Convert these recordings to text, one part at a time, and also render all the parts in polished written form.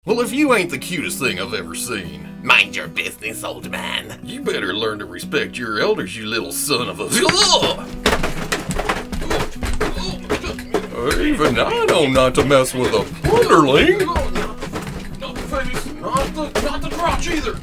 Well, if you ain't the cutest thing I've ever seen, Mind your business, old man. you better learn to respect your elders, you little son of a... Even I know not to mess with a plunderling. Not the face, not the crotch either.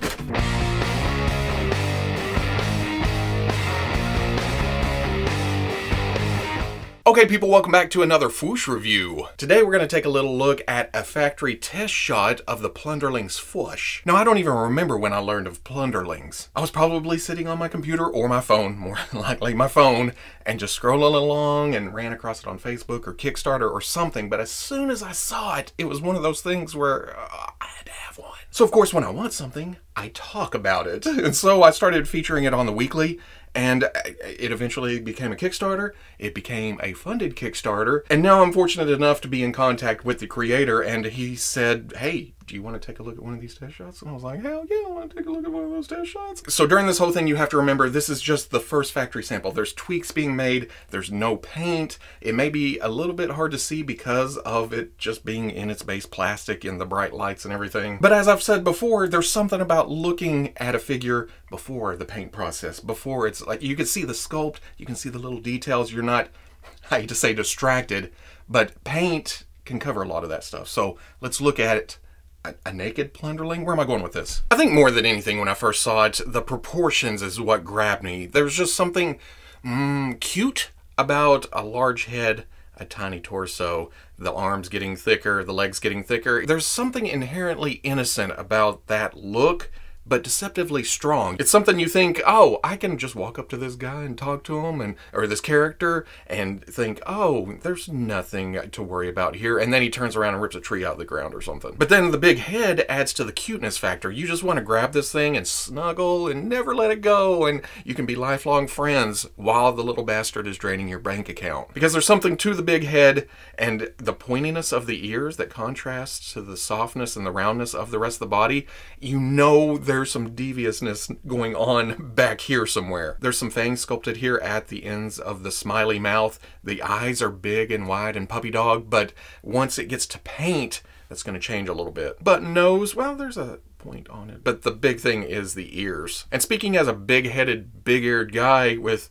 Okay, people, welcome back to another Fwoosh review. Today we're going to take a little look at a factory test shot of the Plunderling's Fwoosh. Now, I don't even remember when I learned of Plunderlings. I was probably sitting on my computer or my phone, more likely my phone, and just scrolling along and ran across it on Facebook or Kickstarter or something, but as soon as I saw it, it was one of those things where I had to have one. So, of course, when I want something, I talk about it. And so I started featuring it on the weekly, and it eventually became a Kickstarter. It became a funded Kickstarter. And now I'm fortunate enough to be in contact with the creator, and he said, hey, do you want to take a look at one of these test shots? And I was like, hell yeah, I want to take a look at one of those test shots. So during this whole thing, you have to remember, this is just the first factory sample. There's tweaks being made. There's no paint. It may be a little bit hard to see because of it just being in its base plastic and the bright lights and everything. But as I've said before, there's something about looking at a figure before the paint process, before it's like, you can see the sculpt, you can see the little details. You're not, I hate to say distracted, but paint can cover a lot of that stuff. So let's look at it. A naked Plunderling? Where am I going with this? I think more than anything, when I first saw it, the proportions is what grabbed me. There's just something cute about a large head, a tiny torso, the arms getting thicker, the legs getting thicker. There's something inherently innocent about that look, but deceptively strong. It's something you think, oh, I can just walk up to this guy and talk to him, or this character, and think, oh, there's nothing to worry about here. And then he turns around and rips a tree out of the ground or something. But then the big head adds to the cuteness factor. You just want to grab this thing and snuggle and never let it go, and you can be lifelong friends while the little bastard is draining your bank account. Because there's something to the big head and the pointiness of the ears that contrasts to the softness and the roundness of the rest of the body. You know there's some deviousness going on back here somewhere. There's some fangs sculpted here at the ends of the smiley mouth. The eyes are big and wide and puppy dog, but once it gets to paint, that's going to change a little bit. But nose, well, there's a point on it. But the big thing is the ears. And speaking as a big-headed, big-eared guy with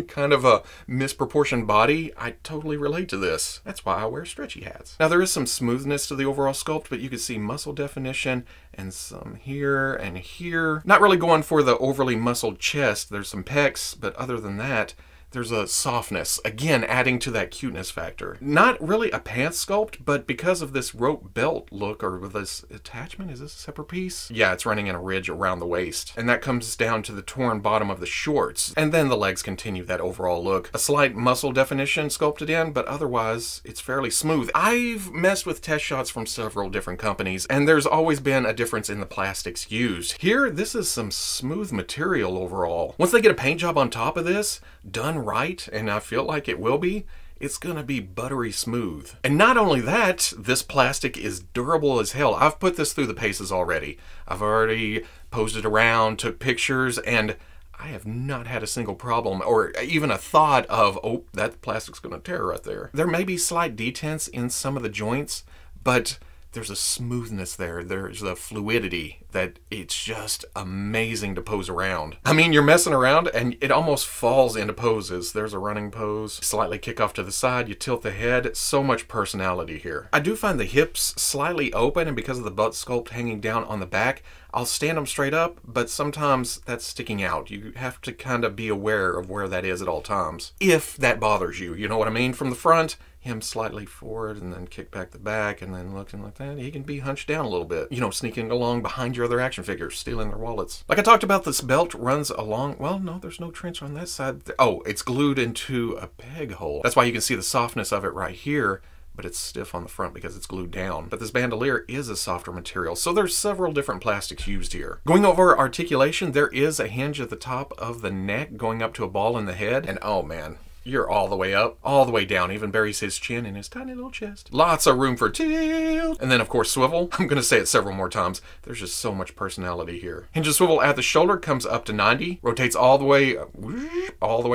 kind of a misproportioned body, I totally relate to this. That's why I wear stretchy hats. Now, there is some smoothness to the overall sculpt, but you can see muscle definition and some here and here. Not really going for the overly muscled chest. There's some pecs, but other than that, there's a softness, again, adding to that cuteness factor. Not really a pants sculpt, but because of this rope belt look, or with this attachment, is this a separate piece? Yeah, it's running in a ridge around the waist. And that comes down to the torn bottom of the shorts. And then the legs continue that overall look. A slight muscle definition sculpted in, but otherwise, it's fairly smooth. I've messed with test shots from several different companies, and there's always been a difference in the plastics used. Here, this is some smooth material overall. Once they get a paint job on top of this, done right, and I feel like it will be, it's gonna be buttery smooth. And not only that, this plastic is durable as hell. I've put this through the paces already. I've already posed it around, took pictures, and I have not had a single problem or even a thought of, oh, that plastic's gonna tear right there. There may be slight detents in some of the joints, but there's a smoothness there. There's a fluidity that it's just amazing to pose around. I mean, you're messing around and it almost falls into poses. There's a running pose, slightly kick off to the side, you tilt the head. So much personality here. I do find the hips slightly open, and because of the butt sculpt hanging down on the back, I'll stand them straight up, but sometimes that's sticking out. You have to kind of be aware of where that is at all times. If that bothers you, you know what I mean? From the front, him slightly forward and then kick back the back and then looking like that. He can be hunched down a little bit. You know, sneaking along behind your other action figures, stealing their wallets. Like I talked about, this belt runs along, well, no, there's no trench on that side. Oh, it's glued into a peg hole. That's why you can see the softness of it right here, but it's stiff on the front because it's glued down. But this bandolier is a softer material, so there's several different plastics used here. Going over articulation, there is a hinge at the top of the neck going up to a ball in the head, and oh man, You're all the way up, all the way down, even buries his chin in his tiny little chest. Lots of room for tilt. And then, of course, swivel. I'm going to say it several more times. There's just so much personality here. Hinge and swivel at the shoulder comes up to 90. Rotates all the way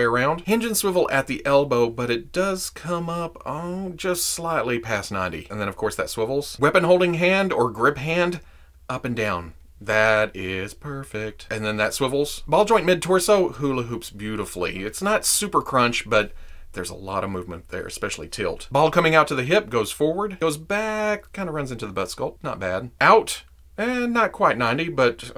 around. Hinge and swivel at the elbow, but it does come up, just slightly past 90. And then, of course, that swivels. Weapon holding hand or grip hand, up and down. That is perfect. And then that swivels. Ball joint mid-torso hula hoops beautifully. It's not super crunch, but there's a lot of movement there, especially tilt. Ball coming out to the hip, goes forward, goes back, kind of runs into the butt sculpt. Not bad. Out. And not quite 90, but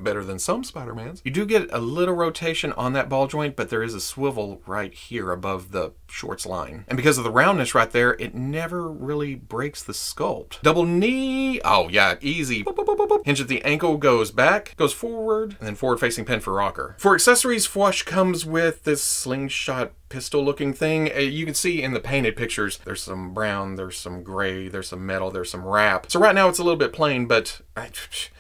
better than some Spider-Mans. You do get a little rotation on that ball joint, but there is a swivel right here above the shorts line. And because of the roundness right there, it never really breaks the sculpt. Double knee. Oh, yeah, easy. Boop, boop, boop, boop, boop. Hinge at the ankle, goes back, goes forward, and then forward-facing pin for rocker. For accessories, Fwush comes with this slingshot pistol-looking thing. You can see in the painted pictures, there's some brown, there's some gray, there's some metal, there's some wrap. So right now it's a little bit plain, but it's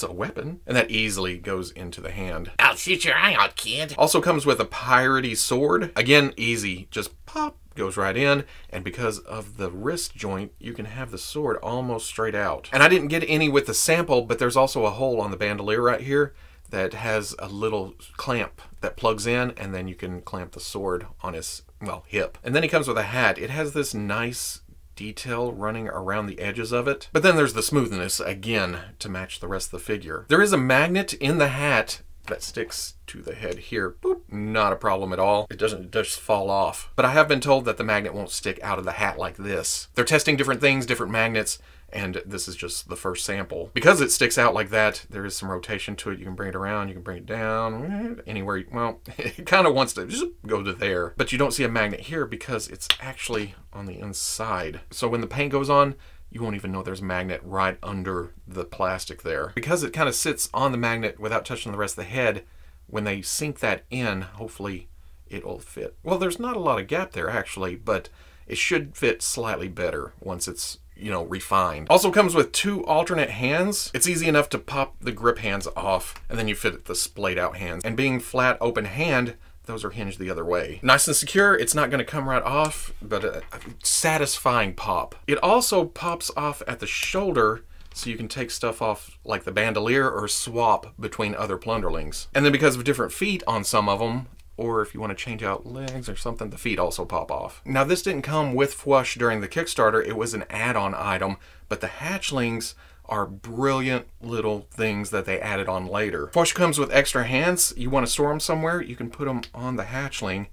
a weapon. And that easily goes into the hand. I'll shoot your eye out, kid. Also comes with a piratey sword. Again, easy. Just pop, goes right in. And because of the wrist joint, you can have the sword almost straight out. And I didn't get any with the sample, but there's also a hole on the bandolier right here that has a little clamp that plugs in, and then you can clamp the sword on his, well, hip. And then he comes with a hat. It has this nice detail running around the edges of it. But then there's the smoothness, again, to match the rest of the figure. There is a magnet in the hat that sticks to the head here. Boop, not a problem at all. It doesn't just fall off. But I have been told that the magnet won't stick out of the hat like this. They're testing different things, different magnets, and this is just the first sample. Because it sticks out like that, there is some rotation to it. You can bring it around, you can bring it down, anywhere. Well, it kind of wants to just go to there. But you don't see a magnet here because it's actually on the inside. So when the paint goes on, you won't even know there's a magnet right under the plastic there. Because it kind of sits on the magnet without touching the rest of the head, when they sink that in, hopefully it'll fit. Well, there's not a lot of gap there actually, but it should fit slightly better once it's, you know, refined. Also comes with 2 alternate hands. It's easy enough to pop the grip hands off, and then you fit the splayed out hands. And being flat open hand, those are hinged the other way. Nice and secure. It's not going to come right off, but a satisfying pop. It also pops off at the shoulder, so you can take stuff off like the bandolier or swap between other plunderlings. And then because of different feet on some of them, or if you want to change out legs or something, the feet also pop off. Now this didn't come with Fwush during the Kickstarter, it was an add-on item, but the hatchlings are brilliant little things that they added on later. Fwush comes with extra hands. You want to store them somewhere, you can put them on the hatchling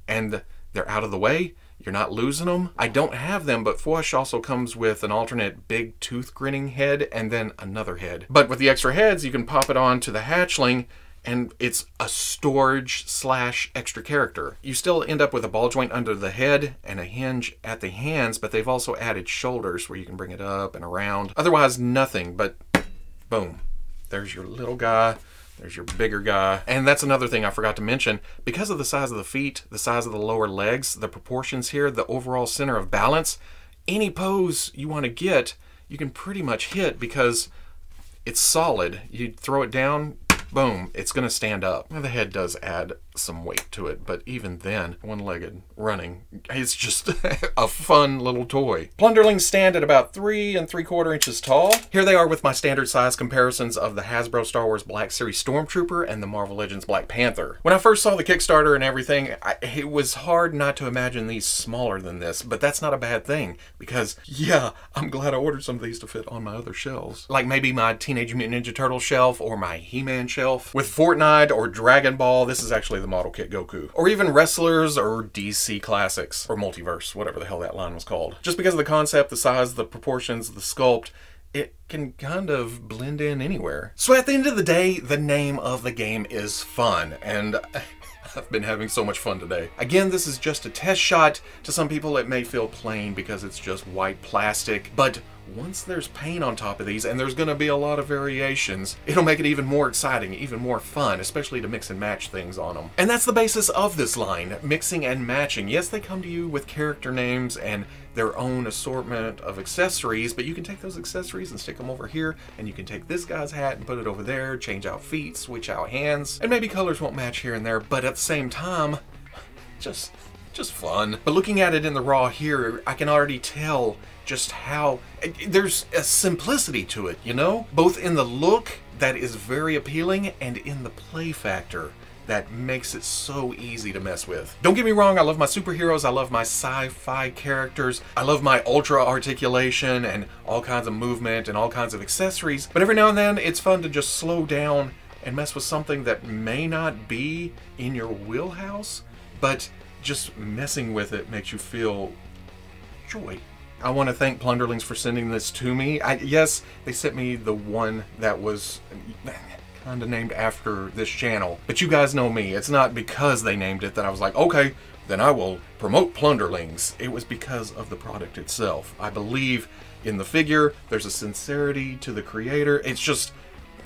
and they're out of the way. You're not losing them. I don't have them, but Fwush also comes with an alternate big tooth grinning head and then another head. But with the extra heads, you can pop it on to the hatchling and it's a storage / extra character. You still end up with a ball joint under the head and a hinge at the hands, but they've also added shoulders where you can bring it up and around. Otherwise, nothing, but boom. There's your little guy, there's your bigger guy. And that's another thing I forgot to mention. Because of the size of the feet, the size of the lower legs, the proportions here, the overall center of balance, any pose you want to get, you can pretty much hit because it's solid. You throw it down, boom, it's going to stand up. Now, the head does add some weight to it, but even then, one-legged running, it's just a fun little toy. Plunderlings stand at about 3 3/4 inches tall. Here they are with my standard size comparisons of the Hasbro Star Wars Black Series Stormtrooper and the Marvel Legends Black Panther. When I first saw the Kickstarter and everything, it was hard not to imagine these smaller than this, but that's not a bad thing because, yeah, I'm glad I ordered some of these to fit on my other shelves. Like maybe my Teenage Mutant Ninja Turtle shelf or my He-Man shelf. With Fortnite or Dragon Ball, this is actually the model kit Goku. Or even Wrestlers or DC Classics or Multiverse, whatever the hell that line was called. Just because of the concept, the size, the proportions, the sculpt, it can kind of blend in anywhere. So at the end of the day, the name of the game is fun, and I've been having so much fun today. Again, this is just a test shot. To some people it may feel plain because it's just white plastic, but once there's paint on top of these, and there's going to be a lot of variations, it'll make it even more exciting, even more fun, especially to mix and match things on them. And that's the basis of this line, mixing and matching. Yes, they come to you with character names and their own assortment of accessories, but you can take those accessories and stick them over here, and you can take this guy's hat and put it over there, change out feet, switch out hands, and maybe colors won't match here and there, but at the same time, just fun. But looking at it in the raw here, I can already tell just how there's a simplicity to it, you know? Both in the look that is very appealing and in the play factor that makes it so easy to mess with. Don't get me wrong, I love my superheroes, I love my sci-fi characters, I love my ultra articulation and all kinds of movement and all kinds of accessories, but every now and then it's fun to just slow down and mess with something that may not be in your wheelhouse, but just messing with it makes you feel joy. I want to thank Plunderlings for sending this to me. Yes, they sent me the one that was kind of named after this channel, but you guys know me. It's not because they named it that I was like, okay, then I will promote Plunderlings. It was because of the product itself. I believe in the figure. There's a sincerity to the creator. It's just,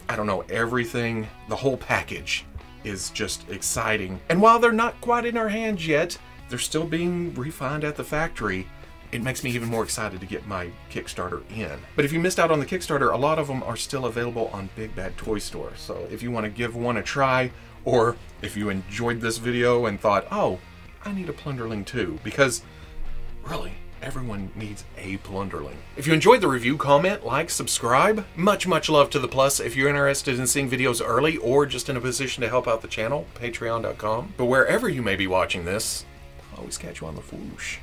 I don't know, everything, the whole package is just exciting. And while they're not quite in our hands yet, they're still being refined at the factory. It makes me even more excited to get my Kickstarter in. But if you missed out on the Kickstarter, a lot of them are still available on Big Bad Toy Store. So if you want to give one a try, or if you enjoyed this video and thought, oh, I need a Plunderling too, because really, everyone needs a Plunderling. If you enjoyed the review, comment, like, subscribe. Much love to the plus. If you're interested in seeing videos early or just in a position to help out the channel, patreon.com. But wherever you may be watching this, I'll always catch you on the Fwoosh.